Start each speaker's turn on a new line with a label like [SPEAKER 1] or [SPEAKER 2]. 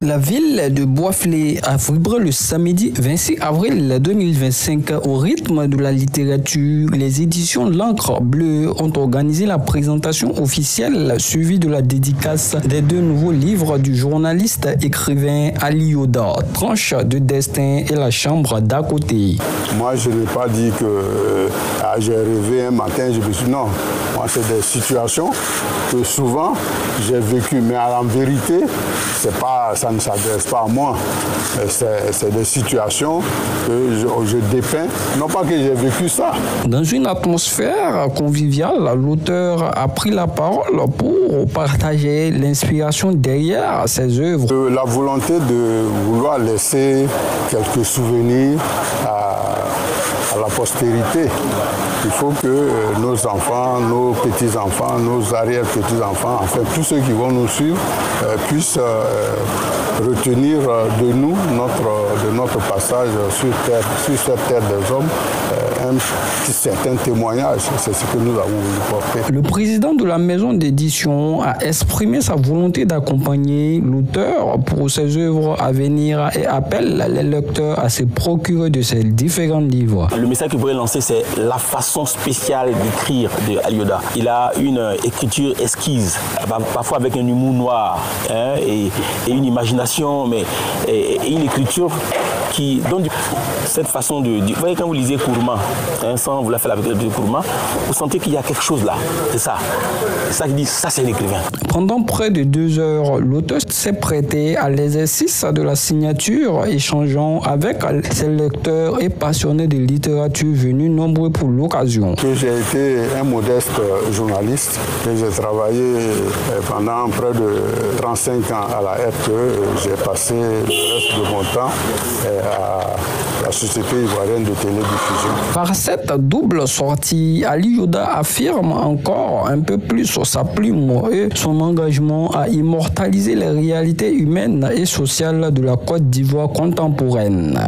[SPEAKER 1] La ville de Boisflé a vibré le samedi 26 avril 2025 au rythme de la littérature. Les éditions L'Encre Bleue ont organisé la présentation officielle suivie de la dédicace des 2 nouveaux livres du journaliste écrivain Ali Yoda, Tranche de destin et La chambre d'à côté.
[SPEAKER 2] Moi, je n'ai pas dit que j'ai rêvé un matin, je me suis dit non. Moi, c'est des situations que souvent j'ai vécues, mais en vérité, ça ne s'adresse pas à moi. C'est des situations que je dépeins. Non pas que j'ai vécu ça.
[SPEAKER 1] Dans une atmosphère conviviale, l'auteur a pris la parole pour partager l'inspiration derrière ses œuvres.
[SPEAKER 2] La volonté de vouloir laisser quelques souvenirs à la postérité. Il faut que nos enfants, nos petits-enfants, nos arrière-petits-enfants, enfin tous ceux qui vont nous suivre, puissent retenir de nous, de notre passage sur cette terre des hommes, un certain témoignage. C'est ce que nous avons voulu porter.
[SPEAKER 1] Le président de la maison d'édition a exprimé sa volonté d'accompagner l'auteur pour ses œuvres à venir et appelle les lecteurs à se procurer de ces différents livres.
[SPEAKER 3] Le message que je voudrais lancer, c'est la façon spéciale d'écrire de Ali Yoda. Il a une écriture esquisse, parfois avec un humour noir et une imagination, mais une écriture qui donne cette façon de... Vous voyez, quand vous lisez Kourma, sans vous la faire avec le Kourma, vous sentez qu'il y a quelque chose là. C'est ça. C'est ça qui dit, ça c'est l'écrivain.
[SPEAKER 1] Pendant près de 2 heures, l'auteur s'est prêté à l'exercice de la signature, échangeant avec ses lecteurs et passionnés de littérature venus nombreux pour l'occasion.
[SPEAKER 2] J'ai été un modeste journaliste et j'ai travaillé pendant près de 35 ans à la RTE. J'ai passé le reste de mon temps à la Société ivoirienne de télédiffusion.
[SPEAKER 1] Par cette double sortie, Ali Yoda affirme encore un peu plus sa plume et son engagement à immortaliser les réalités humaines et sociales de la Côte d'Ivoire contemporaine.